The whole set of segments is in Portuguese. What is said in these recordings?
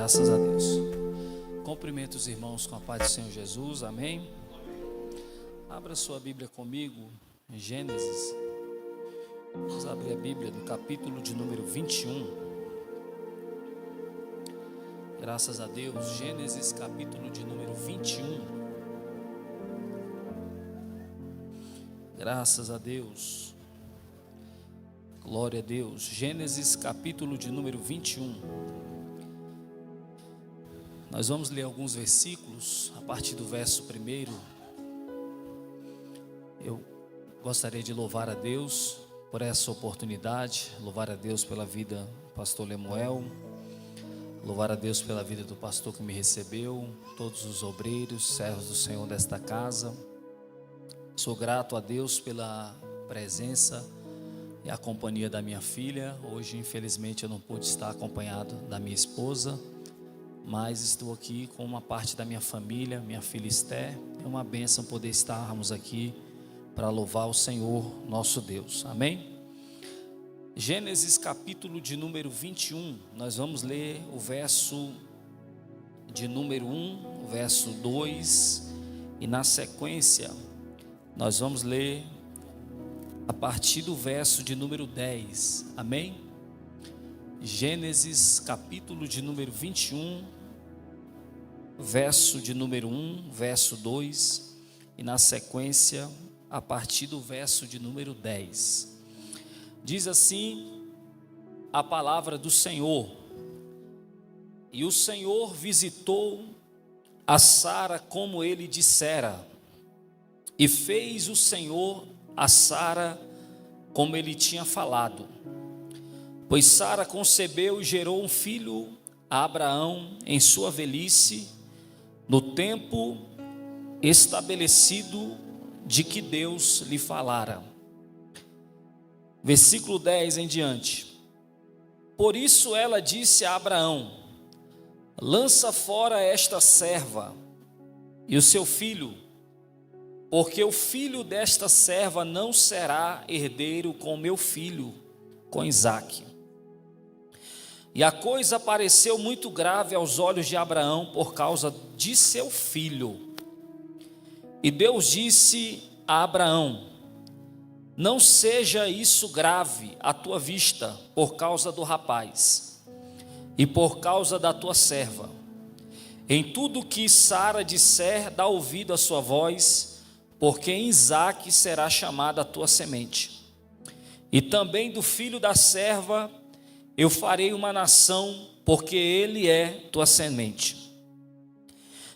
Graças a Deus. Cumprimento os irmãos com a paz do Senhor Jesus, amém? Abra sua Bíblia comigo em Gênesis. Vamos abrir a Bíblia no capítulo de número 21. Graças a Deus, Gênesis capítulo de número 21. Graças a Deus. Glória a Deus. Gênesis capítulo de número 21. Nós vamos ler alguns versículos a partir do verso 1. Eu gostaria de louvar a Deus por essa oportunidade, louvar a Deus pela vida do pastor Lemuel, louvar a Deus pela vida do pastor que me recebeu, todos os obreiros, servos do Senhor desta casa. Sou grato a Deus pela presença e a companhia da minha filha. Hoje, infelizmente, eu não pude estar acompanhado da minha esposa, mas estou aqui com uma parte da minha família, minha filha Esther. É uma bênção poder estarmos aqui para louvar o Senhor nosso Deus, amém? Gênesis capítulo de número 21, nós vamos ler o verso de número 1, o verso 2, e na sequência nós vamos ler a partir do verso de número 10, amém? Gênesis capítulo de número 21, verso de número 1, verso 2, e na sequência, a partir do verso de número 10. Diz assim a palavra do Senhor: E o Senhor visitou a Sara como ele dissera, e fez o Senhor a Sara como ele tinha falado. Pois Sara concebeu e gerou um filho a Abraão em sua velhice, no tempo estabelecido de que Deus lhe falara. Versículo 10 em diante. Por isso ela disse a Abraão: lança fora esta serva e o seu filho, porque o filho desta serva não será herdeiro com meu filho, com Isaque. E a coisa pareceu muito grave aos olhos de Abraão por causa de seu filho. E Deus disse a Abraão: não seja isso grave à tua vista por causa do rapaz e por causa da tua serva. Em tudo que Sara disser, dá ouvido à sua voz, porque em Isaque será chamada a tua semente. E também do filho da serva eu farei uma nação, porque ele é tua semente.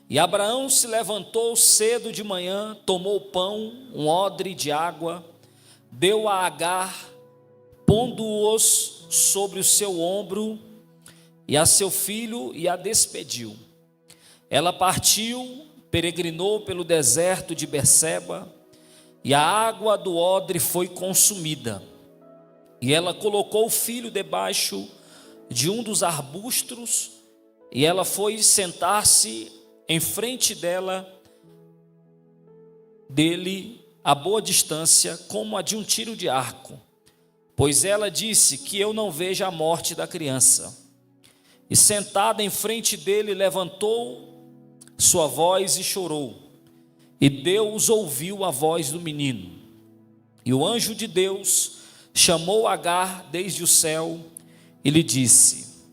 E Abraão se levantou cedo de manhã, tomou pão, um odre de água, deu a Agar, pondo-os sobre o seu ombro, e a seu filho, e a despediu. Ela partiu, peregrinou pelo deserto de Berseba, e a água do odre foi consumida. E ela colocou o filho debaixo de um dos arbustos, e ela foi sentar-se em frente dele, a boa distância, como a de um tiro de arco, pois ela disse: que eu não veja a morte da criança. E sentada em frente dele, levantou sua voz e chorou. E Deus ouviu a voz do menino. E o anjo de Deus chamou Agar desde o céu e lhe disse: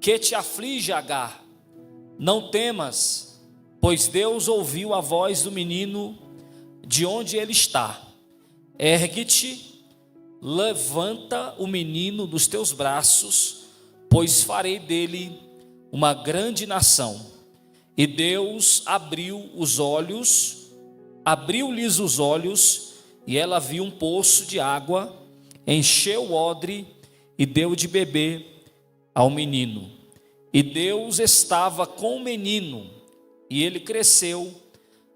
que te aflige, Agar? Não temas, pois Deus ouviu a voz do menino de onde ele está. Ergue-te, levanta o menino nos teus braços, pois farei dele uma grande nação. E Deus abriu-lhes os olhos, e ela viu um poço de água, encheu o odre e deu de beber ao menino. E Deus estava com o menino, e ele cresceu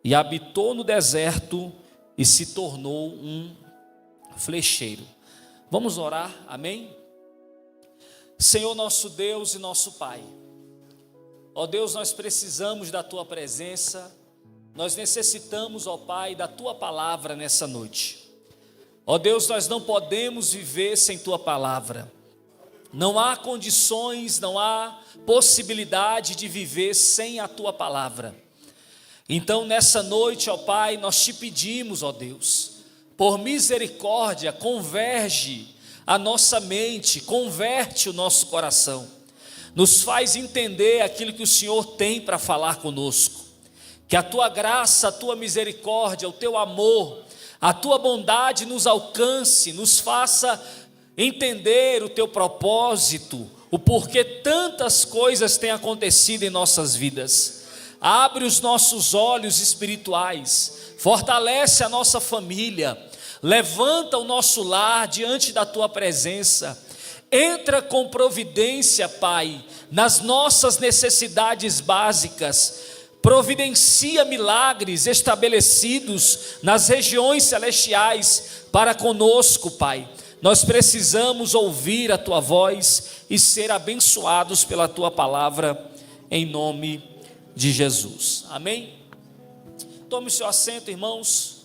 e habitou no deserto e se tornou um flecheiro. Vamos orar, amém? Senhor nosso Deus e nosso Pai, ó Deus, nós precisamos da Tua presença, nós necessitamos, ó Pai, da Tua palavra nessa noite. Ó Deus, nós não podemos viver sem Tua palavra. Não há condições, não há possibilidade de viver sem a tua palavra. Então nessa noite, ó Pai, nós te pedimos, ó Deus, por misericórdia, converge a nossa mente, converte o nosso coração, nos faz entender aquilo que o Senhor tem para falar conosco. Que a tua graça, a tua misericórdia, o teu amor, a tua bondade nos alcance, nos faça entender o teu propósito, o porquê tantas coisas têm acontecido em nossas vidas. Abre os nossos olhos espirituais, fortalece a nossa família, levanta o nosso lar diante da tua presença. Entra com providência, Pai, nas nossas necessidades básicas. Providencia milagres estabelecidos nas regiões celestiais para conosco, Pai. Nós precisamos ouvir a tua voz e ser abençoados pela tua palavra, em nome de Jesus. Amém? Tome o seu assento, irmãos.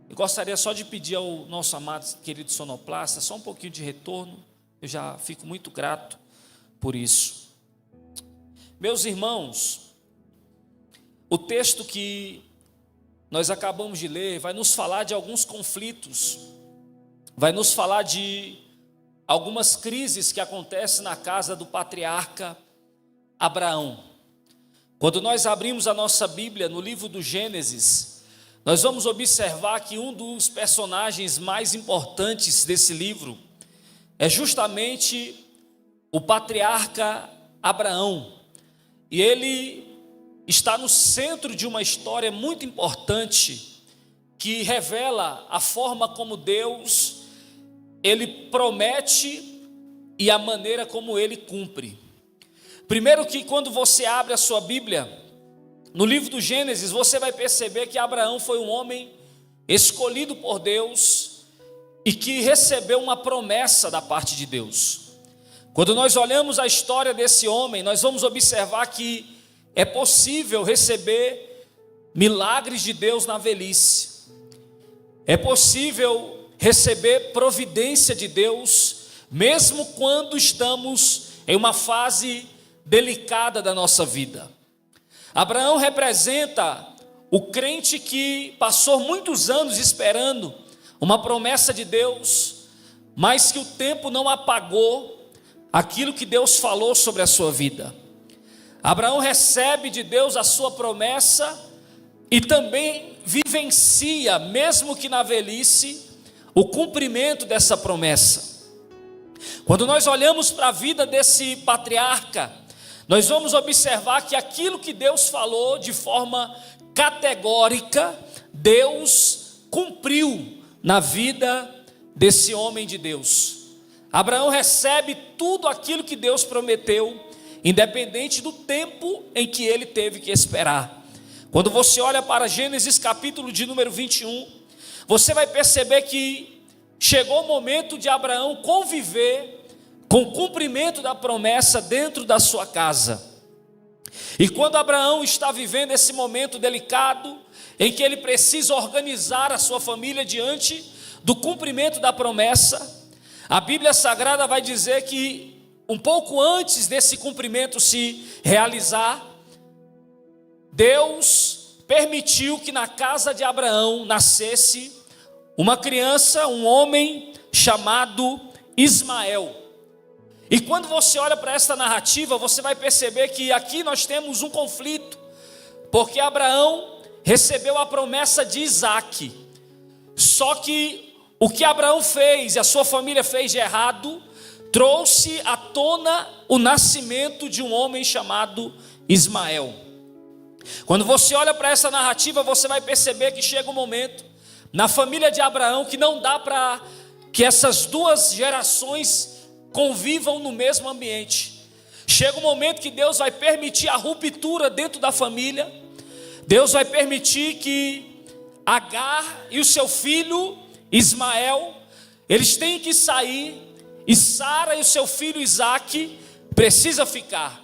Eu gostaria só de pedir ao nosso amado querido sonoplasta só um pouquinho de retorno. Eu já fico muito grato por isso. Meus irmãos, o texto que nós acabamos de ler vai nos falar de alguns conflitos, vai nos falar de algumas crises que acontecem na casa do patriarca Abraão. Quando nós abrimos a nossa Bíblia no livro do Gênesis, nós vamos observar que um dos personagens mais importantes desse livro é justamente o patriarca Abraão. E ele está no centro de uma história muito importante que revela a forma como Deus, ele promete e a maneira como ele cumpre. Primeiro que quando você abre a sua Bíblia, no livro do Gênesis, você vai perceber que Abraão foi um homem escolhido por Deus e que recebeu uma promessa da parte de Deus. Quando nós olhamos a história desse homem, nós vamos observar que é possível receber milagres de Deus na velhice. É possível receber providência de Deus, mesmo quando estamos em uma fase delicada da nossa vida. Abraão representa o crente que passou muitos anos esperando uma promessa de Deus, mas que o tempo não apagou aquilo que Deus falou sobre a sua vida. Abraão recebe de Deus a sua promessa e também vivencia, mesmo que na velhice, o cumprimento dessa promessa. Quando nós olhamos para a vida desse patriarca, nós vamos observar que aquilo que Deus falou de forma categórica, Deus cumpriu na vida desse homem de Deus. Abraão recebe tudo aquilo que Deus prometeu, independente do tempo em que ele teve que esperar. Quando você olha para Gênesis capítulo de número 21, você vai perceber que chegou o momento de Abraão conviver com o cumprimento da promessa dentro da sua casa. E quando Abraão está vivendo esse momento delicado, em que ele precisa organizar a sua família diante do cumprimento da promessa, a Bíblia Sagrada vai dizer que um pouco antes desse cumprimento se realizar, Deus permitiu que na casa de Abraão nascesse uma criança, um homem chamado Ismael. E quando você olha para esta narrativa, você vai perceber que aqui nós temos um conflito, porque Abraão recebeu a promessa de Isaque. Só que o que Abraão fez e a sua família fez de errado, trouxe à tona o nascimento de um homem chamado Ismael. Quando você olha para essa narrativa, você vai perceber que chega um momento na família de Abraão que não dá para que essas duas gerações convivam no mesmo ambiente. Chega um momento que Deus vai permitir a ruptura dentro da família. Deus vai permitir que Agar e o seu filho Ismael, eles têm que sair, e Sara e o seu filho Isaque precisa ficar.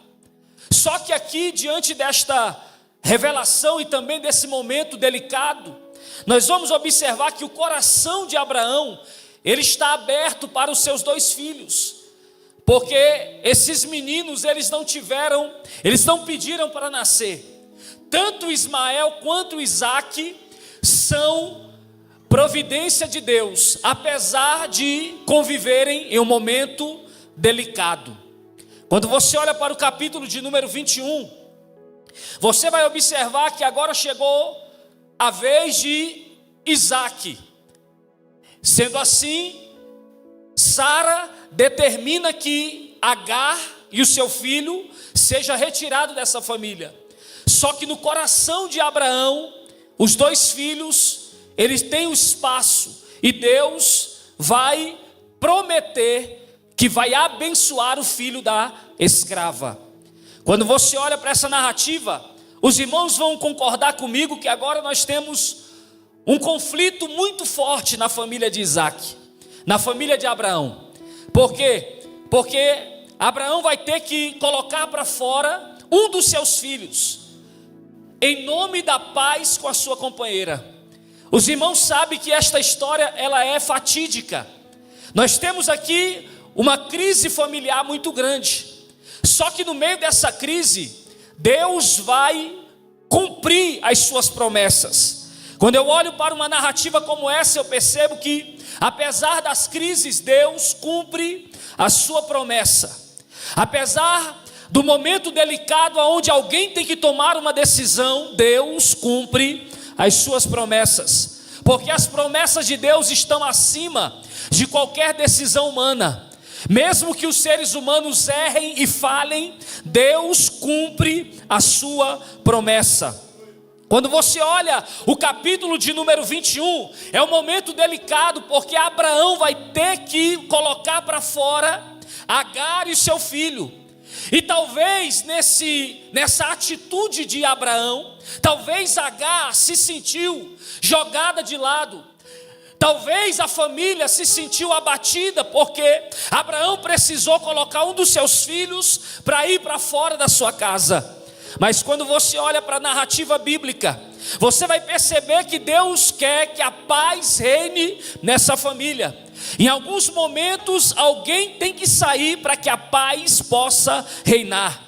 Só que aqui, diante desta revelação e também desse momento delicado, nós vamos observar que o coração de Abraão, ele está aberto para os seus dois filhos, porque esses meninos, eles não pediram para nascer. Tanto Ismael quanto Isaque são providência de Deus, apesar de conviverem em um momento delicado. Quando você olha para o capítulo de número 21, você vai observar que agora chegou a vez de Isaque. Sendo assim, Sara determina que Agar e o seu filho seja retirado dessa família. Só que no coração de Abraão, os dois filhos, eles têm o espaço, e Deus vai prometer que vai abençoar o filho da escrava. Quando você olha para essa narrativa, os irmãos vão concordar comigo que agora nós temos um conflito muito forte na família de Isaque, na família de Abraão. Por quê? Porque Abraão vai ter que colocar para fora um dos seus filhos, em nome da paz com a sua companheira. Os irmãos sabem que esta história, ela é fatídica. Nós temos aqui uma crise familiar muito grande. Só que no meio dessa crise, Deus vai cumprir as suas promessas. Quando eu olho para uma narrativa como essa, eu percebo que, apesar das crises, Deus cumpre a sua promessa. Apesar do momento delicado onde alguém tem que tomar uma decisão, Deus cumpre as suas promessas, porque as promessas de Deus estão acima de qualquer decisão humana. Mesmo que os seres humanos errem e falhem, Deus cumpre a sua promessa. Quando você olha o capítulo de número 21, é um momento delicado, porque Abraão vai ter que colocar para fora Agar e seu filho. E talvez nessa atitude de Abraão, talvez Agar se sentiu jogada de lado. Talvez a família se sentiu abatida, porque Abraão precisou colocar um dos seus filhos para ir para fora da sua casa. Mas quando você olha para a narrativa bíblica, você vai perceber que Deus quer que a paz reine nessa família. Em alguns momentos, alguém tem que sair para que a paz possa reinar.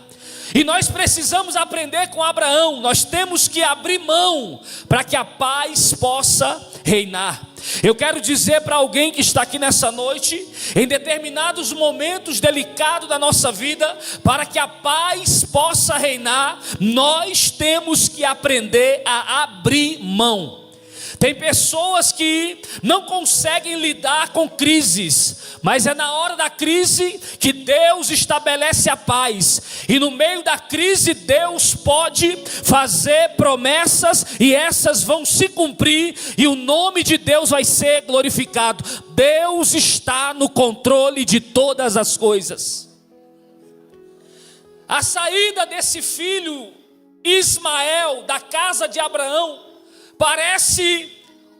E nós precisamos aprender com Abraão. Nós temos que abrir mão para que a paz possa reinar. Eu quero dizer para alguém que está aqui nessa noite, em determinados momentos delicados da nossa vida, para que a paz possa reinar, nós temos que aprender a abrir mão. Tem pessoas que não conseguem lidar com crises, mas é na hora da crise que Deus estabelece a paz. E no meio da crise Deus pode fazer promessas, e essas vão se cumprir, e o nome de Deus vai ser glorificado. Deus está no controle de todas as coisas. A saída desse filho Ismael da casa de Abraão parece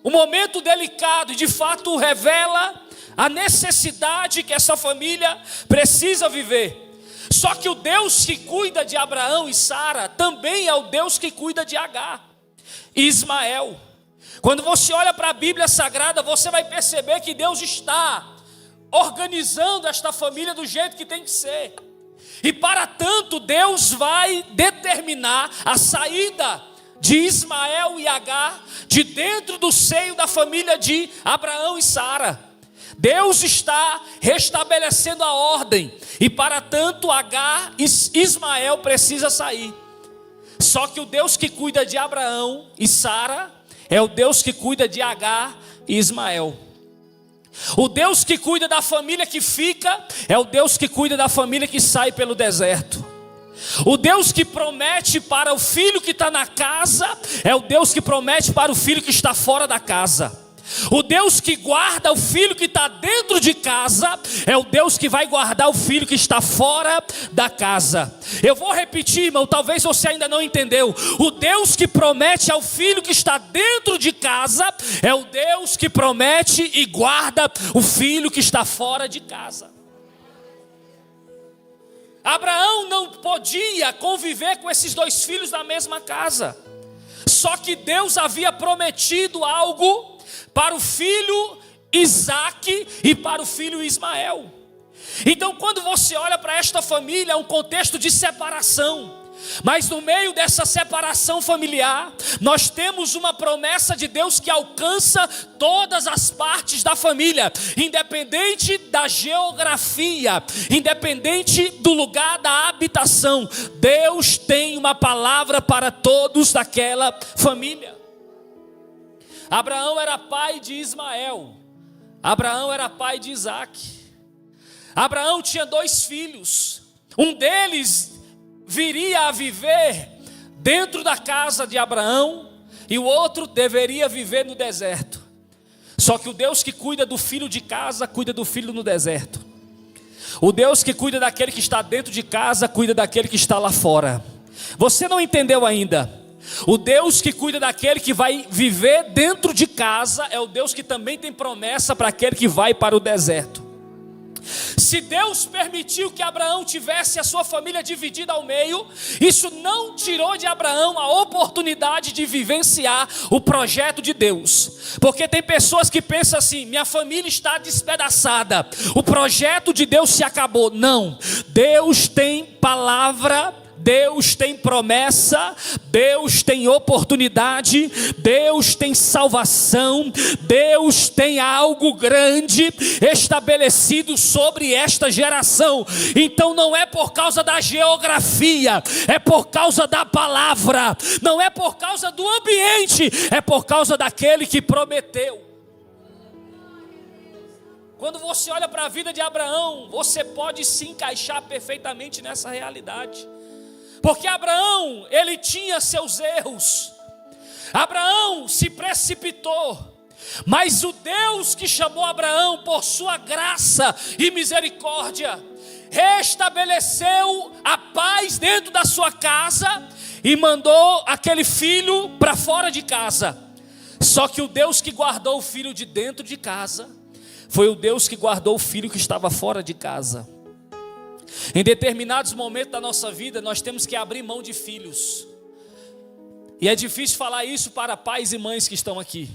um momento delicado, e de fato revela a necessidade que essa família precisa viver. Só que o Deus que cuida de Abraão e Sara também é o Deus que cuida de Agar e Ismael. Quando você olha para a Bíblia Sagrada, você vai perceber que Deus está organizando esta família do jeito que tem que ser. E para tanto, Deus vai determinar a saída de Ismael e Agar de dentro do seio da família de Abraão e Sara. Deus está restabelecendo a ordem, e para tanto Agar e Ismael precisa sair. Só que o Deus que cuida de Abraão e Sara é o Deus que cuida de Agar e Ismael. O Deus que cuida da família que fica é o Deus que cuida da família que sai pelo deserto. O Deus que promete para o filho que está na casa é o Deus que promete para o filho que está fora da casa. O Deus que guarda o filho que está dentro de casa é o Deus que vai guardar o filho que está fora da casa. Eu vou repetir, irmão, talvez você ainda não entendeu. O Deus que promete ao filho que está dentro de casa é o Deus que promete e guarda o filho que está fora de casa. Abraão não podia conviver com esses dois filhos na mesma casa. Só que Deus havia prometido algo para o filho Isaque e para o filho Ismael. Então, quando você olha para esta família, é um contexto de separação. Mas no meio dessa separação familiar, nós temos uma promessa de Deus que alcança todas as partes da família, independente da geografia, independente do lugar da habitação. Deus tem uma palavra para todos daquela família. Abraão era pai de Ismael, Abraão era pai de Isaque. Abraão tinha 2 filhos, um deles viria a viver dentro da casa de Abraão e o outro deveria viver no deserto. Só que o Deus que cuida do filho de casa, cuida do filho no deserto. O Deus que cuida daquele que está dentro de casa, cuida daquele que está lá fora. Você não entendeu ainda? O Deus que cuida daquele que vai viver dentro de casa é o Deus que também tem promessa para aquele que vai para o deserto. Se Deus permitiu que Abraão tivesse a sua família dividida ao meio, isso não tirou de Abraão a oportunidade de vivenciar o projeto de Deus. Porque tem pessoas que pensam assim: minha família está despedaçada, o projeto de Deus se acabou. Não, Deus tem palavra, Deus tem promessa, Deus tem oportunidade, Deus tem salvação, Deus tem algo grande estabelecido sobre esta geração. Então não é por causa da geografia, é por causa da palavra, não é por causa do ambiente, é por causa daquele que prometeu. Quando você olha para a vida de Abraão, você pode se encaixar perfeitamente nessa realidade. Porque Abraão, ele tinha seus erros. Abraão se precipitou. Mas o Deus que chamou Abraão por sua graça e misericórdia, restabeleceu a paz dentro da sua casa e mandou aquele filho para fora de casa. Só que o Deus que guardou o filho de dentro de casa foi o Deus que guardou o filho que estava fora de casa. Em determinados momentos da nossa vida, nós temos que abrir mão de filhos. E é difícil falar isso para pais e mães que estão aqui,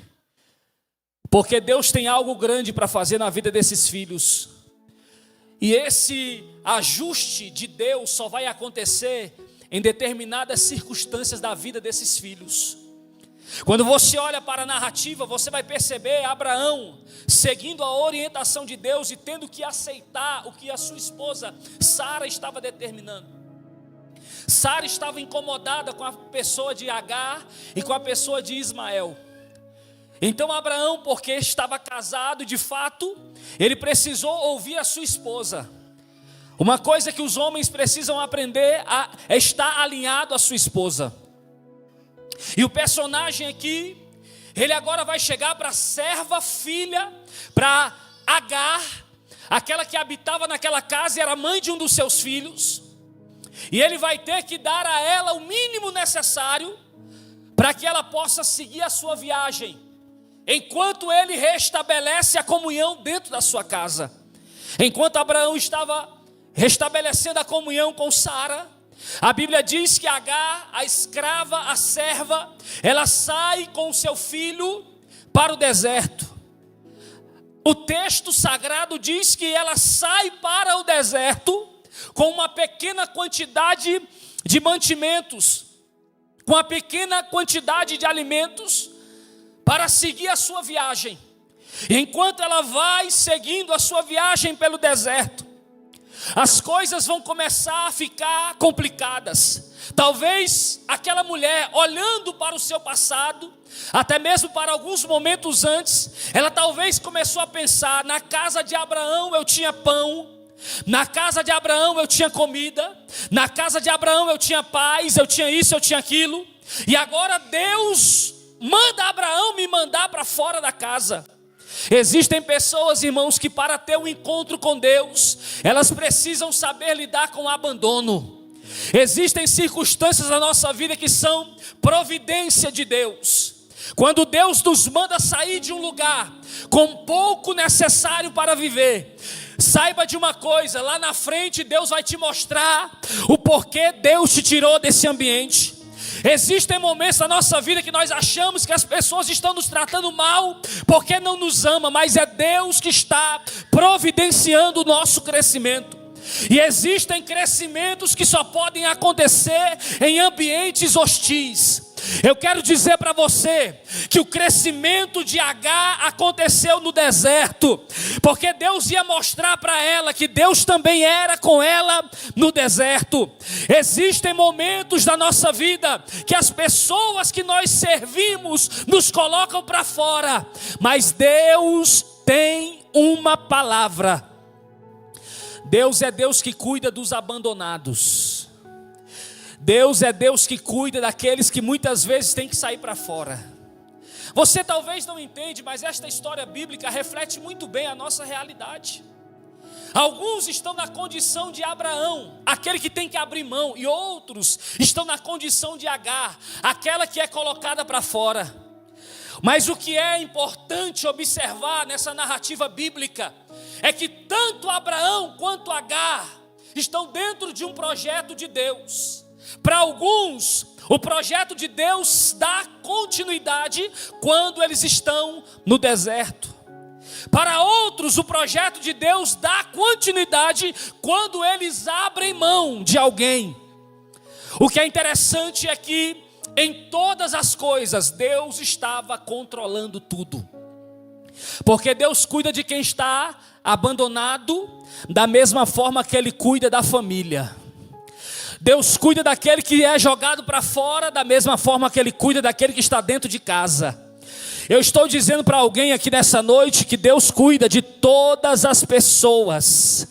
porque Deus tem algo grande para fazer na vida desses filhos. E esse ajuste de Deus só vai acontecer em determinadas circunstâncias da vida desses filhos. Quando você olha para a narrativa, você vai perceber Abraão seguindo a orientação de Deus e tendo que aceitar o que a sua esposa Sara estava determinando. Sara estava incomodada com a pessoa de Agar e com a pessoa de Ismael. Então Abraão, porque estava casado de fato, ele precisou ouvir a sua esposa. Uma coisa que os homens precisam aprender é estar alinhado à sua esposa. E o personagem aqui, ele agora vai chegar para a serva filha, para Agar, aquela que habitava naquela casa e era mãe de um dos seus filhos. E ele vai ter que dar a ela o mínimo necessário para que ela possa seguir a sua viagem, enquanto ele restabelece a comunhão dentro da sua casa. Enquanto Abraão estava restabelecendo a comunhão com Sara, a Bíblia diz que Agar, a escrava, a serva, ela sai com o seu filho para o deserto. O texto sagrado diz que ela sai para o deserto com uma pequena quantidade de mantimentos, com uma pequena quantidade de alimentos, para seguir a sua viagem. E enquanto ela vai seguindo a sua viagem pelo deserto, as coisas vão começar a ficar complicadas. Talvez aquela mulher, olhando para o seu passado, até mesmo para alguns momentos antes, ela talvez começou a pensar: na casa de Abraão eu tinha pão, na casa de Abraão eu tinha comida, na casa de Abraão eu tinha paz, eu tinha isso, eu tinha aquilo, e agora Deus manda Abraão me mandar para fora da casa. Existem pessoas, irmãos, que para ter um encontro com Deus, elas precisam saber lidar com o abandono. Existem circunstâncias na nossa vida que são providência de Deus. Quando Deus nos manda sair de um lugar com pouco necessário para viver, saiba de uma coisa: lá na frente Deus vai te mostrar o porquê Deus te tirou desse ambiente. Existem momentos na nossa vida que nós achamos que as pessoas estão nos tratando mal porque não nos ama, mas é Deus que está providenciando o nosso crescimento. E existem crescimentos que só podem acontecer em ambientes hostis. Eu quero dizer para você que o crescimento de Agar aconteceu no deserto, porque Deus ia mostrar para ela que Deus também era com ela no deserto. Existem momentos da nossa vida que as pessoas que nós servimos nos colocam para fora, mas Deus tem uma palavra. Deus é Deus que cuida dos abandonados. Deus é Deus que cuida daqueles que muitas vezes têm que sair para fora. Você talvez não entende, mas esta história bíblica reflete muito bem a nossa realidade. Alguns estão na condição de Abraão, aquele que tem que abrir mão, e outros estão na condição de Agar, aquela que é colocada para fora. Mas o que é importante observar nessa narrativa bíblica é que tanto Abraão quanto Agar estão dentro de um projeto de Deus. Para alguns, o projeto de Deus dá continuidade quando eles estão no deserto. Para outros, o projeto de Deus dá continuidade quando eles abrem mão de alguém. O que é interessante é que em todas as coisas Deus estava controlando tudo. Porque Deus cuida de quem está abandonado da mesma forma que Ele cuida da família. Deus cuida daquele que é jogado para fora da mesma forma que Ele cuida daquele que está dentro de casa. Eu estou dizendo para alguém aqui nessa noite que Deus cuida de todas as pessoas.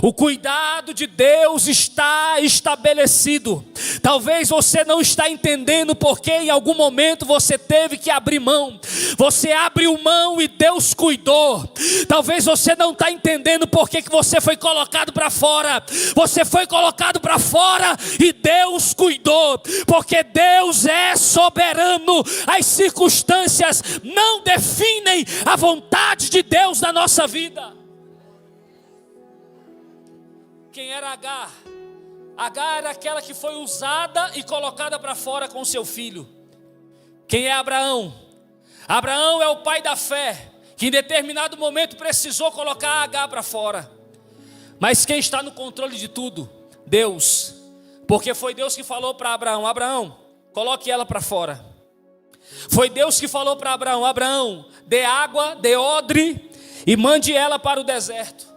O cuidado de Deus está estabelecido. Talvez você não está entendendo porque em algum momento você teve que abrir mão. Você abriu mão e Deus cuidou. Talvez você não está entendendo porque que você foi colocado para fora. Você foi colocado para fora e Deus cuidou. Porque Deus é soberano. As circunstâncias não definem a vontade de Deus na nossa vida. Quem era Agar? Agar era aquela que foi usada e colocada para fora com seu filho. Quem é Abraão? Abraão é o pai da fé, que em determinado momento precisou colocar Agar para fora. Mas quem está no controle de tudo? Deus. Porque foi Deus que falou para Abraão: Abraão, coloque ela para fora. Foi Deus que falou para Abraão: Abraão, dê água, dê odre e mande ela para o deserto.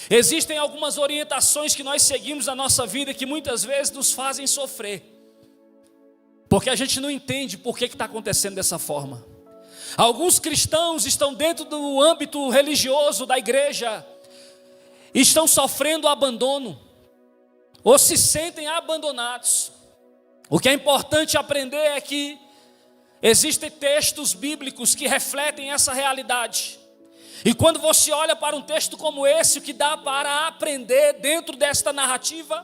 Existem algumas orientações que nós seguimos na nossa vida que muitas vezes nos fazem sofrer, porque a gente não entende por que está acontecendo dessa forma. Alguns cristãos estão dentro do âmbito religioso da igreja, estão sofrendo abandono, ou se sentem abandonados. O que é importante aprender é que existem textos bíblicos que refletem essa realidade. E quando você olha para um texto como esse, o que dá para aprender dentro desta narrativa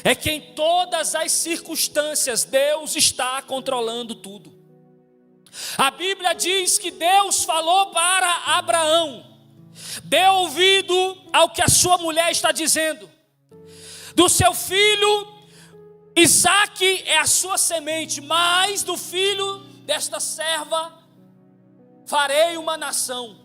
é que em todas as circunstâncias Deus está controlando tudo. A Bíblia diz que Deus falou para Abraão: dê ouvido ao que a sua mulher está dizendo. Do seu filho Isaque é a sua semente, mas do filho desta serva farei uma nação.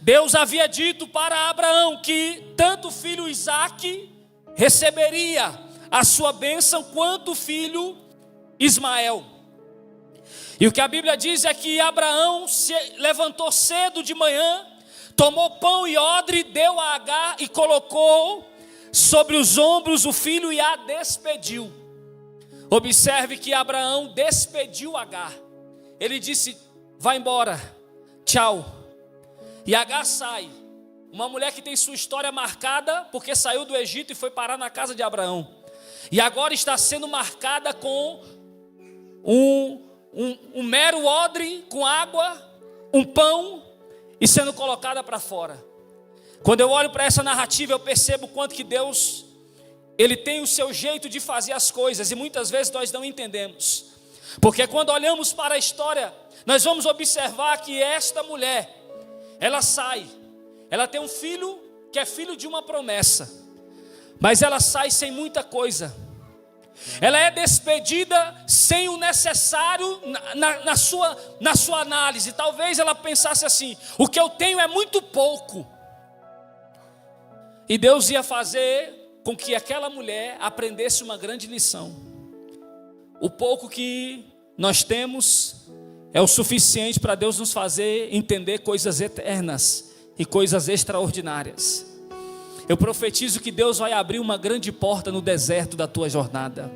Deus havia dito para Abraão que tanto o filho Isaque receberia a sua bênção quanto o filho Ismael. E o que a Bíblia diz é que Abraão se levantou cedo de manhã, tomou pão e odre, deu a Agar e colocou sobre os ombros o filho e a despediu. Observe que Abraão despediu Agar. Ele disse: vai embora, tchau. E Agar sai, uma mulher que tem sua história marcada porque saiu do Egito e foi parar na casa de Abraão. E agora está sendo marcada com um mero odre com água, um pão e sendo colocada para fora. Quando eu olho para essa narrativa, eu percebo o quanto que Deus, Ele tem o seu jeito de fazer as coisas e muitas vezes nós não entendemos. Porque quando olhamos para a história, nós vamos observar que esta mulher, ela sai, ela tem um filho que é filho de uma promessa, mas ela sai sem muita coisa. ela é despedida sem o necessário na sua análise. Talvez ela pensasse assim: o que eu tenho é muito pouco. E Deus ia fazer com que aquela mulher aprendesse uma grande lição. O pouco que nós temos é o suficiente para Deus nos fazer entender coisas eternas e coisas extraordinárias. Eu profetizo que Deus vai abrir uma grande porta no deserto da tua jornada.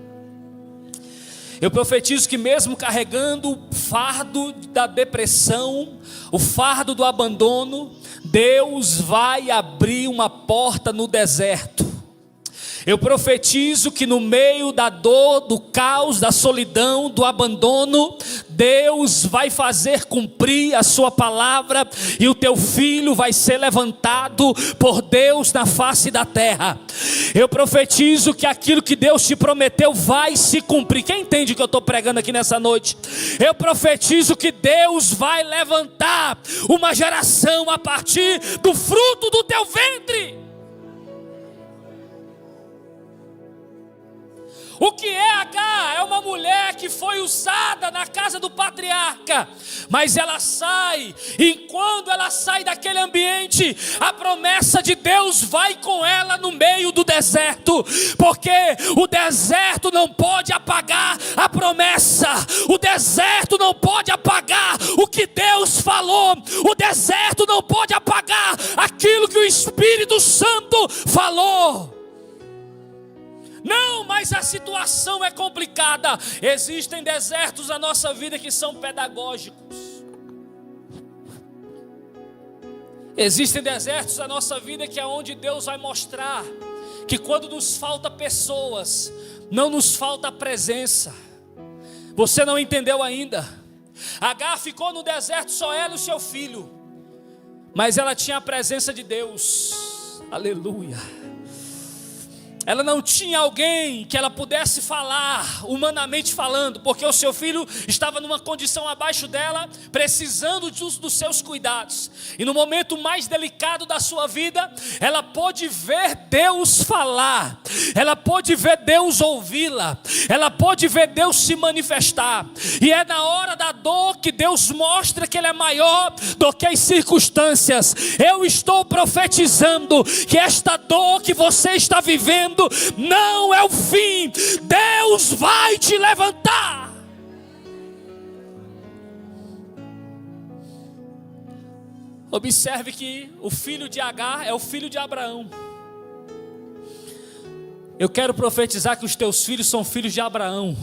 Eu profetizo que mesmo carregando o fardo da depressão, o fardo do abandono, Deus vai abrir uma porta no deserto. Eu profetizo que no meio da dor, do caos, da solidão, do abandono, Deus vai fazer cumprir a sua palavra e o teu filho vai ser levantado por Deus na face da terra. Eu profetizo que aquilo que Deus te prometeu vai se cumprir. Quem entende o que eu estou pregando aqui nessa noite? Eu profetizo que Deus vai levantar uma geração a partir do fruto do teu ventre. O que é Agar? É uma mulher que foi usada na casa do patriarca, mas ela sai, e quando ela sai daquele ambiente, a promessa de Deus vai com ela no meio do deserto, porque o deserto não pode apagar a promessa, o deserto não pode apagar o que Deus falou, o deserto não pode apagar aquilo que o Espírito Santo falou. Não, mas a situação é complicada. Existem desertos na nossa vida que são pedagógicos. Existem desertos na nossa vida que é onde Deus vai mostrar que quando nos falta pessoas, não nos falta a presença. Você não entendeu ainda. Agar ficou no deserto só ela e o seu filho, mas ela tinha a presença de Deus. Aleluia. Ela não tinha alguém que ela pudesse falar, humanamente falando, porque o seu filho estava numa condição abaixo dela, precisando dos seus cuidados. E no momento mais delicado da sua vida, ela pôde ver Deus falar, ela pôde ver Deus ouvi-la, ela pôde ver Deus se manifestar. E é na hora da dor que Deus mostra que Ele é maior do que as circunstâncias. Eu estou profetizando que esta dor que você está vivendo não é o fim. Deus vai te levantar. Observe que o filho de Agar é o filho de Abraão. Eu quero profetizar que os teus filhos são filhos de Abraão.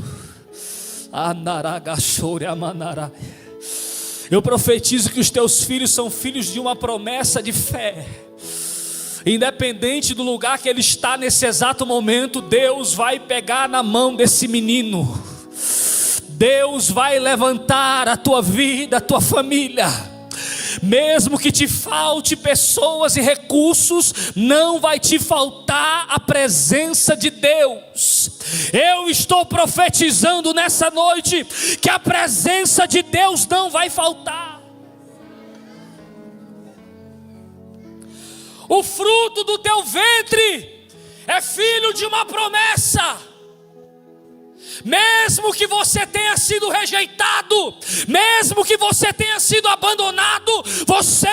Eu profetizo que os teus filhos são filhos de uma promessa de fé. Independente do lugar que ele está nesse exato momento, Deus vai pegar na mão desse menino. Deus vai levantar a tua vida, a tua família. Mesmo que te falte pessoas e recursos, não vai te faltar a presença de Deus. Eu estou profetizando nessa noite que a presença de Deus não vai faltar. O fruto do teu ventre é filho de uma promessa. Mesmo que você tenha sido rejeitado, mesmo que você tenha sido abandonado, você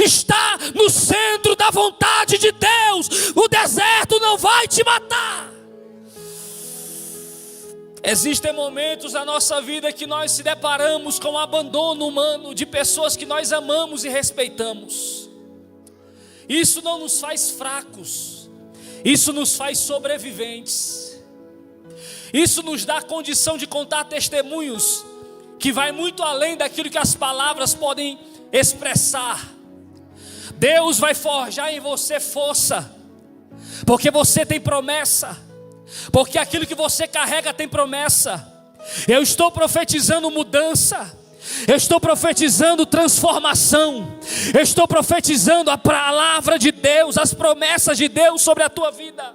está no centro da vontade de Deus. O deserto não vai te matar. Existem momentos na nossa vida que nós se deparamos com o abandono humano de pessoas que nós amamos e respeitamos. Isso não nos faz fracos, isso nos faz sobreviventes. Isso nos dá a condição de contar testemunhos que vai muito além daquilo que as palavras podem expressar. Deus vai forjar em você força, porque você tem promessa, porque aquilo que você carrega tem promessa. Eu estou profetizando mudança, eu estou profetizando transformação, eu estou profetizando a palavra de Deus, as promessas de Deus sobre a tua vida.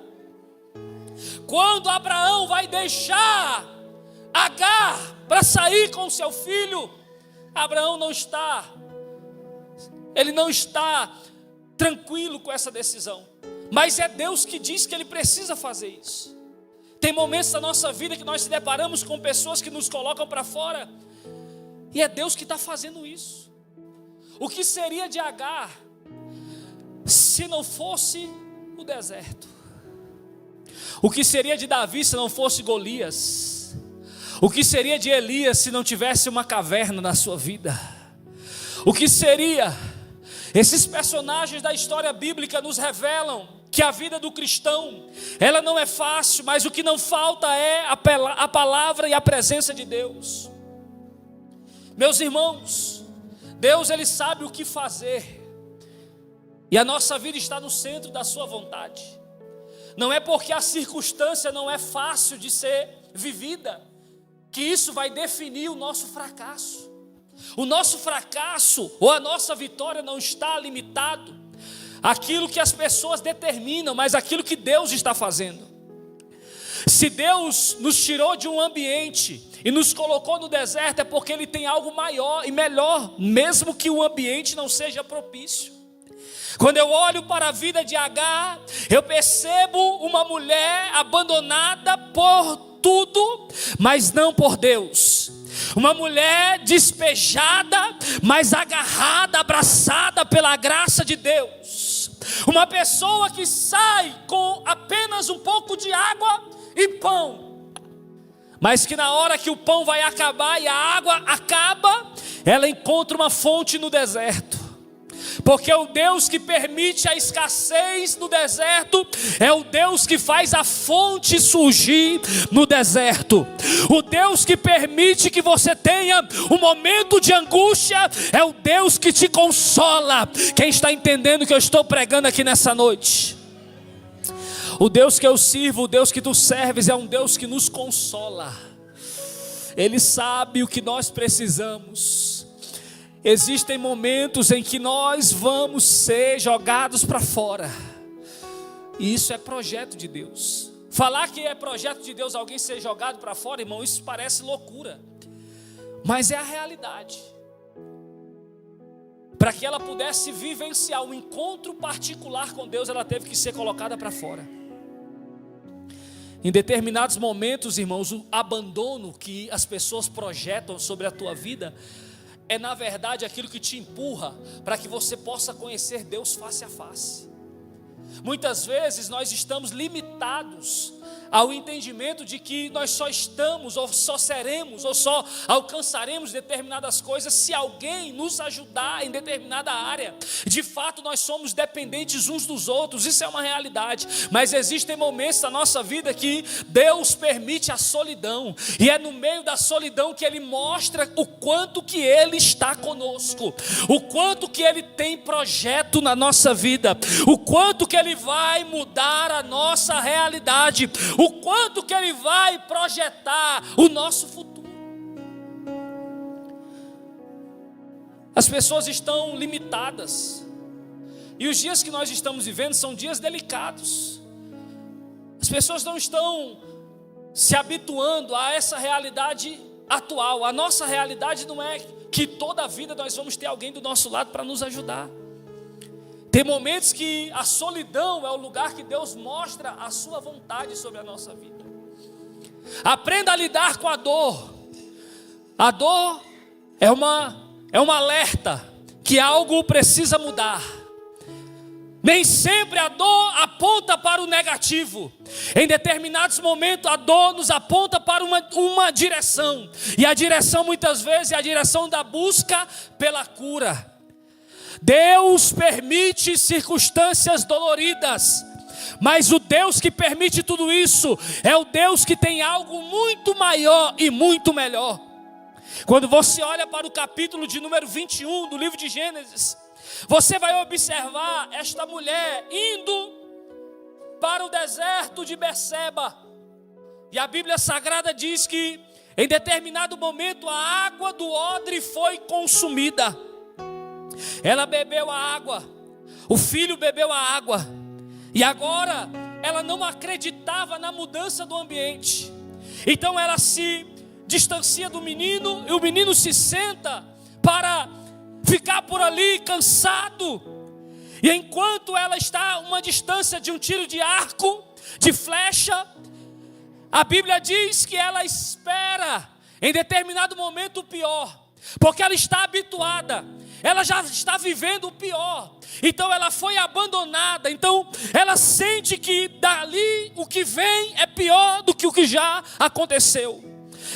Quando Abraão vai deixar Agar para sair com seu filho, Abraão ele não está tranquilo com essa decisão, mas é Deus que diz que ele precisa fazer isso. Tem momentos da nossa vida que nós se deparamos com pessoas que nos colocam para fora, e é Deus que está fazendo isso. O que seria de Agar se não fosse o deserto? O que seria de Davi se não fosse Golias? O que seria de Elias se não tivesse uma caverna na sua vida? O que seria? Esses personagens da história bíblica nos revelam que a vida do cristão, ela não é fácil, mas o que não falta é a palavra e a presença de Deus. Meus irmãos, Deus ele sabe o que fazer, e a nossa vida está no centro da sua vontade. Não é porque a circunstância não é fácil de ser vivida, que isso vai definir o nosso fracasso. O nosso fracasso ou a nossa vitória não está limitado àquilo que as pessoas determinam, mas àquilo que Deus está fazendo. Se Deus nos tirou de um ambiente e nos colocou no deserto, é porque Ele tem algo maior e melhor, mesmo que o ambiente não seja propício. Quando eu olho para a vida de Agar, eu percebo uma mulher abandonada por tudo, mas não por Deus. Uma mulher despejada, mas agarrada, abraçada pela graça de Deus. Uma pessoa que sai com apenas um pouco de água e pão, mas que na hora que o pão vai acabar e a água acaba, ela encontra uma fonte no deserto. Porque o Deus que permite a escassez no deserto é o Deus que faz a fonte surgir no deserto. O Deus que permite que você tenha um momento de angústia é o Deus que te consola. Quem está entendendo o que eu estou pregando aqui nessa noite? O Deus que eu sirvo, o Deus que tu serves é um Deus que nos consola. Ele sabe o que nós precisamos. Existem momentos em que nós vamos ser jogados para fora, e isso é projeto de Deus. Falar que é projeto de Deus alguém ser jogado para fora, irmão, isso parece loucura, mas é a realidade. Para que ela pudesse vivenciar um encontro particular com Deus, ela teve que ser colocada para fora. Em determinados momentos, irmãos, o abandono que as pessoas projetam sobre a tua vida é na verdade aquilo que te empurra para que você possa conhecer Deus face a face. Muitas vezes nós estamos limitados ao entendimento de que nós só estamos, ou só seremos, ou só alcançaremos determinadas coisas se alguém nos ajudar em determinada área. De fato nós somos dependentes uns dos outros, isso é uma realidade, mas existem momentos da nossa vida que Deus permite a solidão, e é no meio da solidão que Ele mostra o quanto que Ele está conosco, o quanto que Ele tem projeto na nossa vida, o quanto que Ele vai mudar a nossa realidade, o quanto que Ele vai projetar o nosso futuro. As pessoas estão limitadas, e os dias que nós estamos vivendo são dias delicados. As pessoas não estão se habituando a essa realidade atual. A nossa realidade não é que toda a vida nós vamos ter alguém do nosso lado para nos ajudar. Tem momentos que a solidão é o lugar que Deus mostra a sua vontade sobre a nossa vida. Aprenda a lidar com a dor. A dor é um alerta que algo precisa mudar. Nem sempre a dor aponta para o negativo. Em determinados momentos a dor nos aponta para uma direção. E a direção muitas vezes é a direção da busca pela cura. Deus permite circunstâncias doloridas, mas o Deus que permite tudo isso é o Deus que tem algo muito maior e muito melhor. Quando você olha para o capítulo de número 21 do livro de Gênesis, você vai observar esta mulher indo para o deserto de Berseba, e a Bíblia Sagrada diz que em determinado momento a água do odre foi consumida. Ela bebeu a água, o filho bebeu a água, e agora ela não acreditava na mudança do ambiente. Então ela se distancia do menino, e o menino se senta para ficar por ali cansado. E enquanto ela está a uma distância de um tiro de arco, de flecha, A Bíblia diz que ela espera em determinado momento o pior, porque ela está habituada, ela já está vivendo o pior, então ela foi abandonada, então ela sente que dali o que vem é pior do que o que já aconteceu.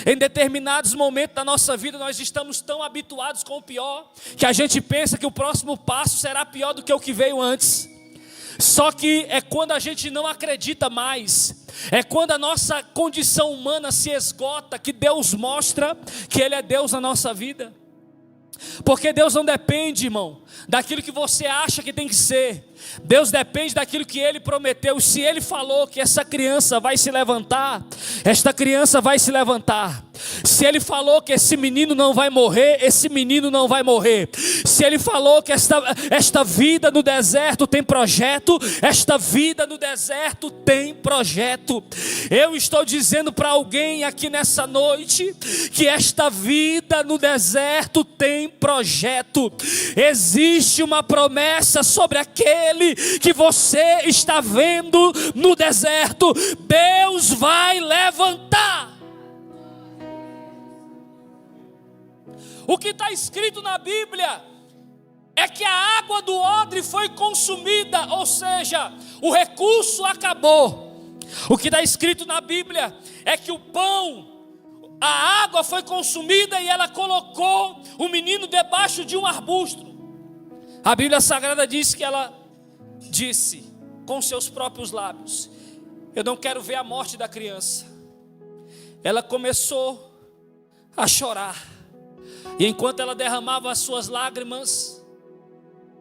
Em determinados momentos da nossa vida nós estamos tão habituados com o pior, que a gente pensa que o próximo passo será pior do que o que veio antes. Só que é quando a gente não acredita mais, é quando a nossa condição humana se esgota, que Deus mostra que Ele é Deus na nossa vida. Porque Deus não depende, irmão, daquilo que você acha que tem que ser. Deus depende daquilo que Ele prometeu. Se Ele falou que essa criança vai se levantar, esta criança vai se levantar. Se Ele falou que esse menino não vai morrer, esse menino não vai morrer. Se Ele falou que esta vida no deserto tem projeto, esta vida no deserto tem projeto. Eu estou dizendo para alguém aqui nessa noite que esta vida no deserto tem projeto. Existe uma promessa sobre aquele que você está vendo no deserto. Deus vai levantar. O que está escrito na Bíblia é que a água do odre foi consumida, ou seja, o recurso acabou. O que está escrito na Bíblia é que o pão, a água foi consumida e ela colocou o menino debaixo de um arbusto. A Bíblia Sagrada diz que ela disse com seus próprios lábios: eu não quero ver a morte da criança. Ela começou a chorar. E enquanto ela derramava as suas lágrimas,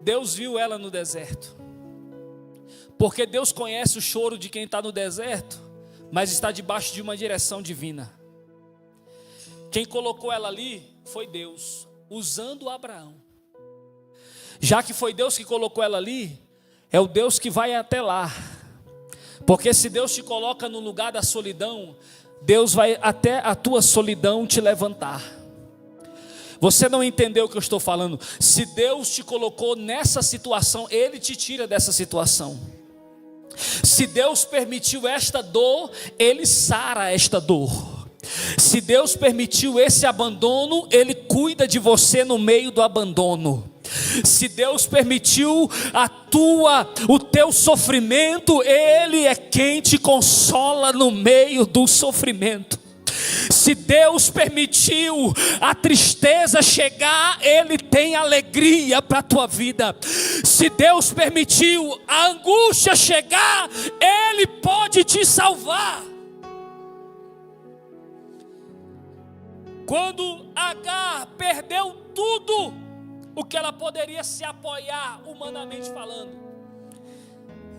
Deus viu ela no deserto. Porque Deus conhece o choro de quem está no deserto, mas está debaixo de uma direção divina. Quem colocou ela ali foi Deus, usando Abraão. Já que foi Deus que colocou ela ali, é o Deus que vai até lá. Porque se Deus te coloca no lugar da solidão, Deus vai até a tua solidão te levantar. Você não entendeu o que eu estou falando? Se Deus te colocou nessa situação, Ele te tira dessa situação. Se Deus permitiu esta dor, Ele sara esta dor. Se Deus permitiu esse abandono, Ele cuida de você no meio do abandono. Se Deus permitiu o teu sofrimento, Ele é quem te consola no meio do sofrimento. Se Deus permitiu a tristeza chegar, Ele tem alegria para a tua vida. Se Deus permitiu a angústia chegar, Ele pode te salvar. Quando Agar perdeu tudo o que ela poderia se apoiar humanamente falando,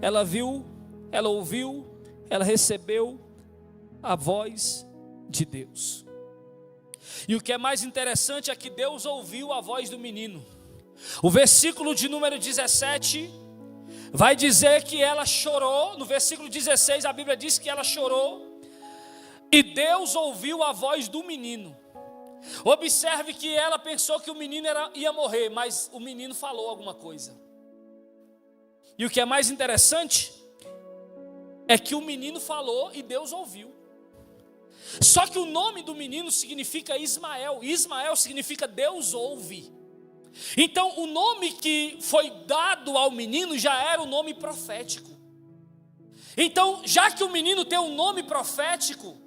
ela viu, ela ouviu, ela recebeu a voz de Deus. E o que é mais interessante é que Deus ouviu a voz do menino. O versículo de número 17 vai dizer que ela chorou. No versículo 16 a Bíblia diz que ela chorou e Deus ouviu a voz do menino. Observe que ela pensou que o menino ia morrer, mas o menino falou alguma coisa. E o que é mais interessante é que o menino falou e Deus ouviu. Só que o nome do menino significa Ismael. Ismael significa Deus ouve. Então o nome que foi dado ao menino já era o nome profético. Então, já que o menino tem um nome profético,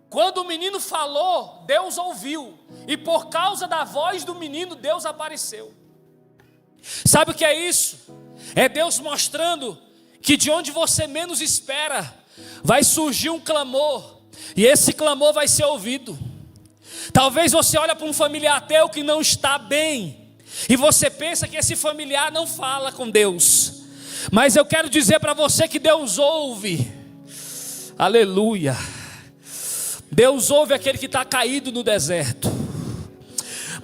quando o menino falou, Deus ouviu. E por causa da voz do menino, Deus apareceu. Sabe o que é isso? É Deus mostrando que de onde você menos espera, vai surgir um clamor. E esse clamor vai ser ouvido. Talvez você olhe para um familiar teu que não está bem, e você pensa que esse familiar não fala com Deus. Mas eu quero dizer para você que Deus ouve. Aleluia. Deus ouve aquele que está caído no deserto.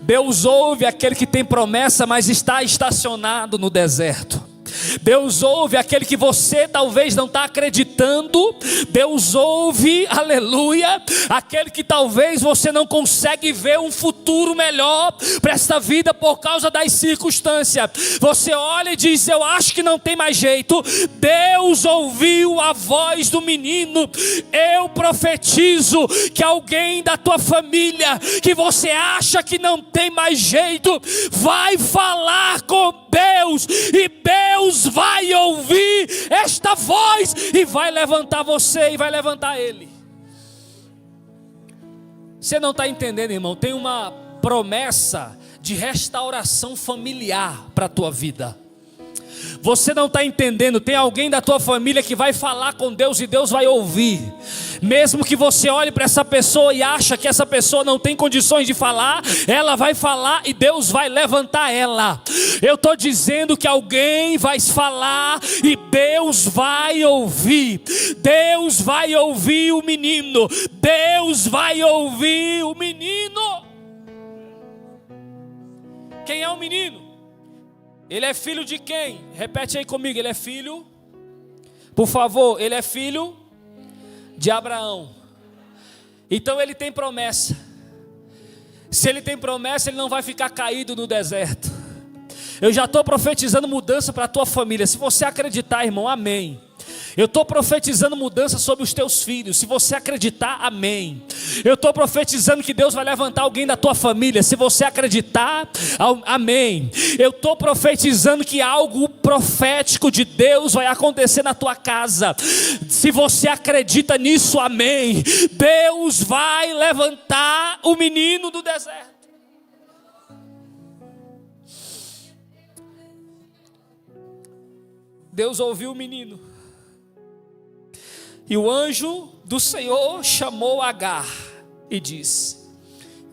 Deus ouve aquele que tem promessa, mas está estacionado no deserto. Deus ouve aquele que você talvez não está acreditando. Deus ouve, aleluia, aquele que talvez você não consegue ver um futuro melhor para esta vida por causa das circunstâncias. Você olha e diz: eu acho que não tem mais jeito. Deus ouviu a voz do menino. Eu profetizo que alguém da tua família, que você acha que não tem mais jeito, vai falar com Deus, e Deus vai ouvir esta voz, e vai levantar você, e vai levantar ele. Você não está entendendo, irmão? Tem uma promessa de restauração familiar para a tua vida. Você não está entendendo, tem alguém da tua família que vai falar com Deus e Deus vai ouvir. Mesmo que você olhe para essa pessoa e acha que essa pessoa não tem condições de falar, ela vai falar e Deus vai levantar ela. Eu estou dizendo que alguém vai falar e Deus vai ouvir. Deus vai ouvir o menino. Deus vai ouvir o menino. Quem é o menino? Ele é filho de quem? Repete aí comigo, ele é filho, por favor, ele é filho de Abraão. Então ele tem promessa. Se ele tem promessa, ele não vai ficar caído no deserto. Eu já estou profetizando mudança para a tua família. Se você acreditar, irmão, amém. Eu estou profetizando mudança sobre os teus filhos. Se você acreditar, amém. Eu estou profetizando que Deus vai levantar alguém da tua família. Se você acreditar, amém. Eu estou profetizando que algo profético de Deus vai acontecer na tua casa. Se você acredita nisso, amém. Deus vai levantar o menino do deserto. Deus ouviu o menino. E o anjo do Senhor chamou Agar e disse: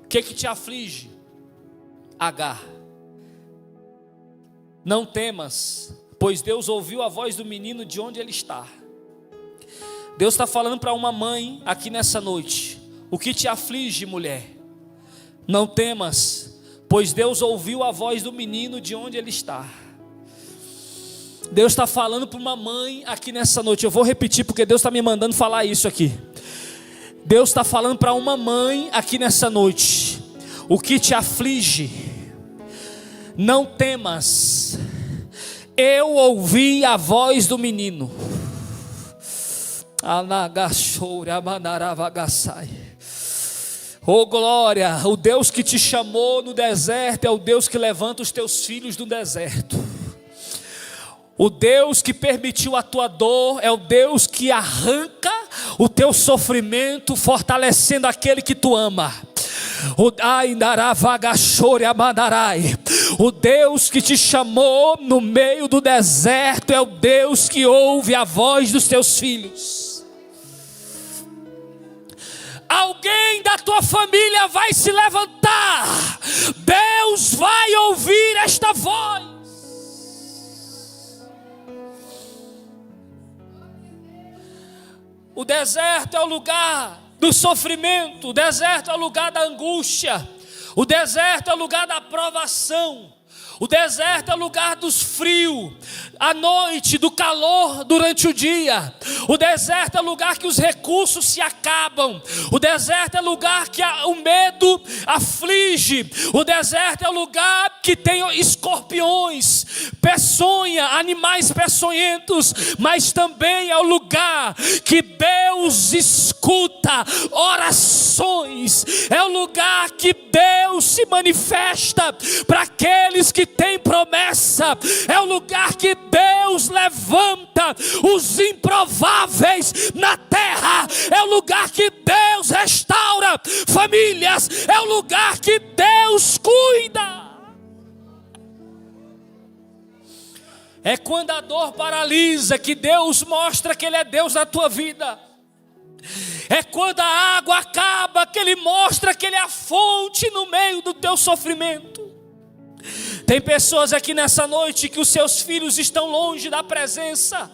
o que te aflige, Agar? Não temas, pois Deus ouviu a voz do menino de onde ele está. Deus está falando para uma mãe aqui nessa noite: o que te aflige, mulher? Não temas, pois Deus ouviu a voz do menino de onde ele está. Deus está falando para uma mãe aqui nessa noite. Eu vou repetir porque Deus está me mandando falar isso aqui. Deus está falando para uma mãe aqui nessa noite: o que te aflige, não temas, eu ouvi a voz do menino. Oh glória, o Deus que te chamou no deserto é o Deus que levanta os teus filhos do deserto. O Deus que permitiu a tua dor é o Deus que arranca o teu sofrimento, fortalecendo aquele que tu ama. O Deus que te chamou no meio do deserto é o Deus que ouve a voz dos teus filhos. Alguém da tua família vai se levantar. Deus vai ouvir esta voz. O deserto é o lugar do sofrimento, o deserto é o lugar da angústia, o deserto é o lugar da provação, o deserto é o lugar dos frios, à noite, do calor durante o dia. O deserto é o lugar que os recursos se acabam. O deserto é o lugar que o medo aflige. O deserto é o lugar que tem escorpiões, peçonha, animais peçonhentos. Mas também é o lugar que Deus escuta orações. É o lugar que Deus se manifesta para aqueles que têm promessa. É o lugar que Deus levanta os improváveis na terra. É o lugar que Deus restaura famílias. É o lugar que Deus cuida. É quando a dor paralisa que Deus mostra que Ele é Deus na tua vida. É quando a água acaba que Ele mostra que Ele é a fonte no meio do teu sofrimento. Tem pessoas aqui nessa noite que os seus filhos estão longe da presença.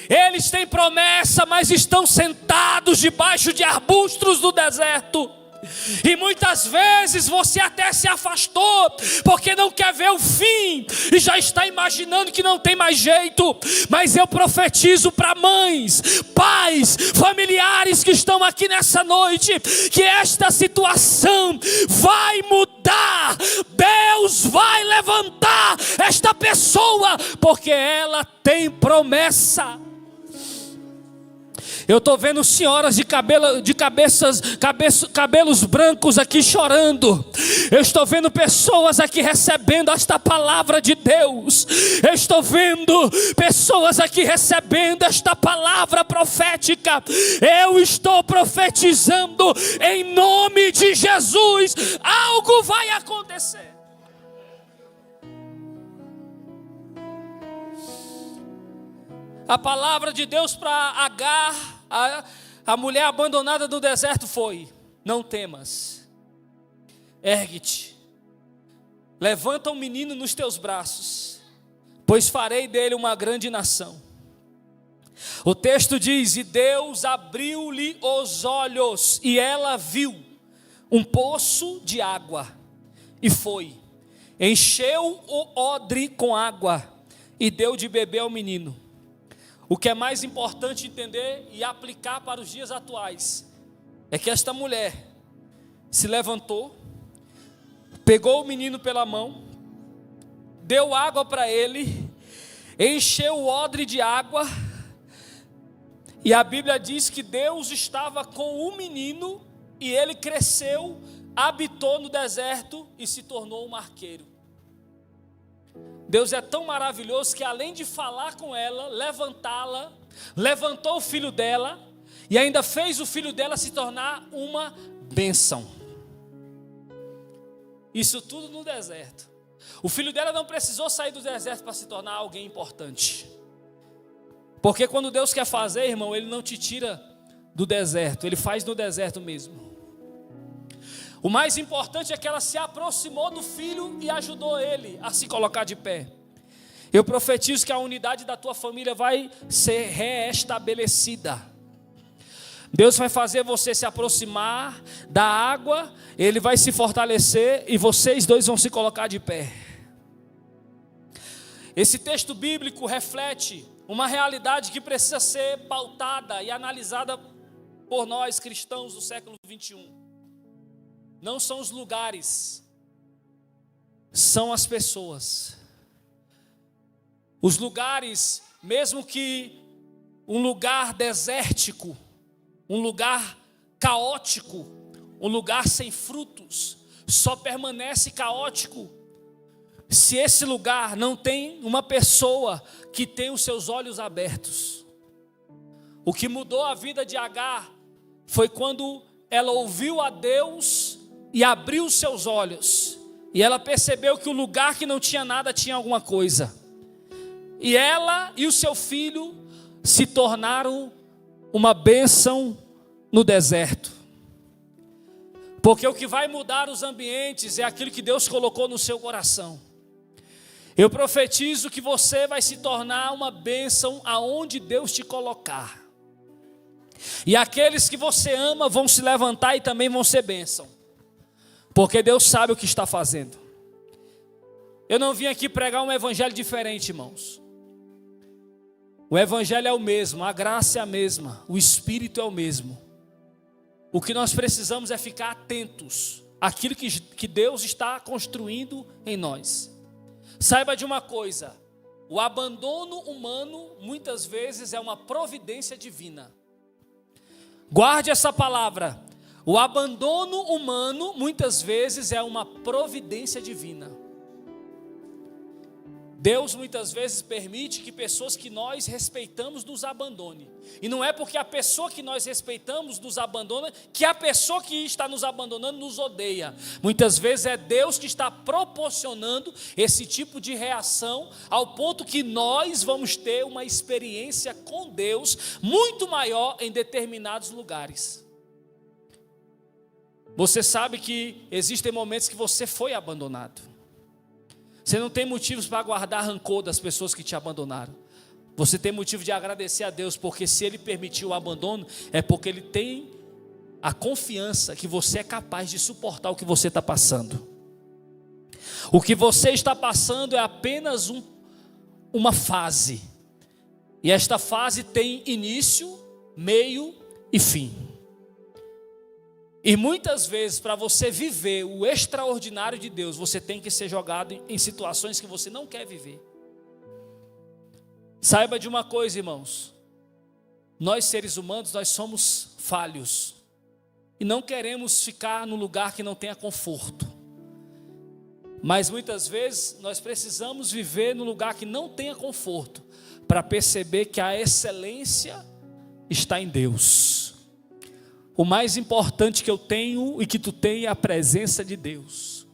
Eles têm promessa, mas estão sentados debaixo de arbustos do deserto. E muitas vezes você até se afastou, porque não quer ver o fim, e já está imaginando que não tem mais jeito. Mas eu profetizo para mães, pais, familiares que estão aqui nessa noite, que esta situação vai mudar. Deus vai levantar esta pessoa, porque ela tem promessa. Eu estou vendo senhoras de cabelos brancos aqui chorando. Eu estou vendo pessoas aqui recebendo esta palavra de Deus. Eu estou vendo pessoas aqui recebendo esta palavra profética. Eu estou profetizando em nome de Jesus. Algo vai acontecer. A palavra de Deus para Agar, a mulher abandonada no deserto, foi: não temas, ergue-te, levanta um menino nos teus braços, pois farei dele uma grande nação. O texto diz: e Deus abriu-lhe os olhos, e ela viu um poço de água, e foi, encheu o odre com água, e deu de beber ao menino. O que é mais importante entender e aplicar para os dias atuais é que esta mulher se levantou, pegou o menino pela mão, deu água para ele, encheu o odre de água, e a Bíblia diz que Deus estava com o menino e ele cresceu, habitou no deserto e se tornou um arqueiro. Deus é tão maravilhoso que, além de falar com ela, levantá-la, levantou o filho dela e ainda fez o filho dela se tornar uma bênção. Isso tudo no deserto. O filho dela não precisou sair do deserto para se tornar alguém importante. Porque quando Deus quer fazer, irmão, Ele não te tira do deserto, Ele faz no deserto mesmo. O mais importante é que ela se aproximou do filho e ajudou ele a se colocar de pé. Eu profetizo que a unidade da tua família vai ser reestabelecida. Deus vai fazer você se aproximar da água, Ele vai se fortalecer e vocês dois vão se colocar de pé. Esse texto bíblico reflete uma realidade que precisa ser pautada e analisada por nós cristãos do século 21. Não são os lugares, são as pessoas. Os lugares, mesmo que um lugar desértico, um lugar caótico, um lugar sem frutos, só permanece caótico se esse lugar não tem uma pessoa que tem os seus olhos abertos. O que mudou a vida de Agar foi quando ela ouviu a Deus e abriu os seus olhos, e ela percebeu que o lugar que não tinha nada tinha alguma coisa, e ela e o seu filho se tornaram uma bênção no deserto. Porque o que vai mudar os ambientes é aquilo que Deus colocou no seu coração. Eu profetizo que você vai se tornar uma bênção aonde Deus te colocar, e aqueles que você ama vão se levantar e também vão ser bênção. Porque Deus sabe o que está fazendo. Eu não vim aqui pregar um evangelho diferente, irmãos. O evangelho é o mesmo, a graça é a mesma, o Espírito é o mesmo. O que nós precisamos é ficar atentos àquilo que Deus está construindo em nós. Saiba de uma coisa: o abandono humano muitas vezes é uma providência divina. Guarde essa palavra. O abandono humano muitas vezes é uma providência divina. Deus muitas vezes permite que pessoas que nós respeitamos nos abandone. E não é porque a pessoa que nós respeitamos nos abandona que a pessoa que está nos abandonando nos odeia. Muitas vezes é Deus que está proporcionando esse tipo de reação, ao ponto que nós vamos ter uma experiência com Deus muito maior em determinados lugares. Você sabe que existem momentos que você foi abandonado. Você não tem motivos para guardar rancor das pessoas que te abandonaram. Você tem motivo de agradecer a Deus, porque se Ele permitiu o abandono, é porque Ele tem a confiança que você é capaz de suportar o que você está passando. O que você está passando é apenas uma fase. E esta fase tem início, meio e fim. E muitas vezes, para você viver o extraordinário de Deus, você tem que ser jogado em situações que você não quer viver. Saiba de uma coisa, irmãos. Nós, seres humanos, nós somos falhos. E não queremos ficar no lugar que não tenha conforto. Mas muitas vezes, nós precisamos viver no lugar que não tenha conforto, para perceber que a excelência está em Deus. O mais importante que eu tenho e que tu tem é a presença de Deus.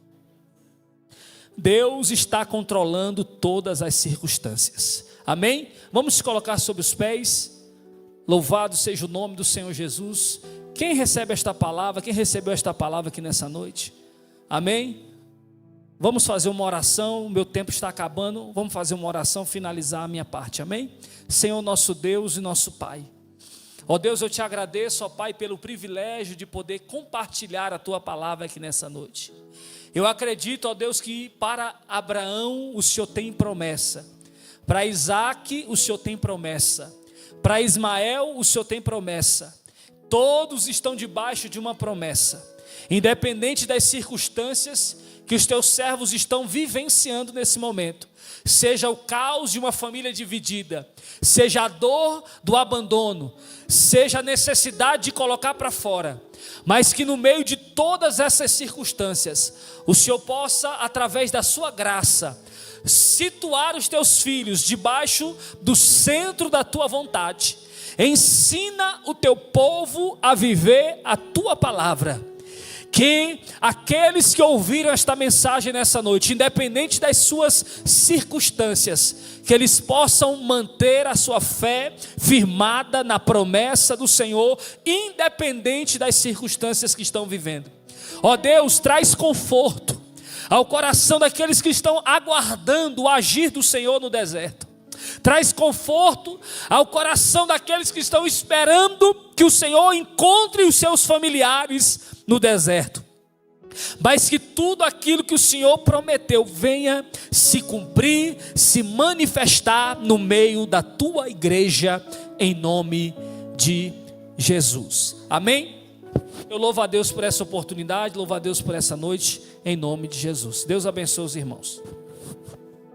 Deus está controlando todas as circunstâncias. Amém? Vamos se colocar sobre os pés. Louvado seja o nome do Senhor Jesus. Quem recebe esta palavra? Quem recebeu esta palavra aqui nessa noite? Amém? Vamos fazer uma oração. O meu tempo está acabando. Vamos fazer uma oração, finalizar a minha parte. Amém? Senhor nosso Deus e nosso Pai. Ó Deus, eu te agradeço, ó Pai, pelo privilégio de poder compartilhar a Tua palavra aqui nessa noite. Eu acredito, ó Deus, que para Abraão o Senhor tem promessa, para Isaac o Senhor tem promessa, para Ismael o Senhor tem promessa. Todos estão debaixo de uma promessa, independente das circunstâncias que os Teus servos estão vivenciando nesse momento. Seja o caos de uma família dividida, seja a dor do abandono, seja a necessidade de colocar para fora, mas que no meio de todas essas circunstâncias, o Senhor possa, através da sua graça, situar os teus filhos debaixo do centro da tua vontade. Ensina o teu povo a viver a tua palavra. Que aqueles que ouviram esta mensagem nessa noite, independente das suas circunstâncias, que eles possam manter a sua fé firmada na promessa do Senhor, independente das circunstâncias que estão vivendo. Ó Deus, traz conforto ao coração daqueles que estão aguardando o agir do Senhor no deserto. Traz conforto ao coração daqueles que estão esperando que o Senhor encontre os seus familiares no deserto. Mas que tudo aquilo que o Senhor prometeu venha se cumprir, se manifestar no meio da tua igreja, em nome de Jesus. Amém? Eu louvo a Deus por essa oportunidade, louvo a Deus por essa noite, em nome de Jesus. Deus abençoe os irmãos.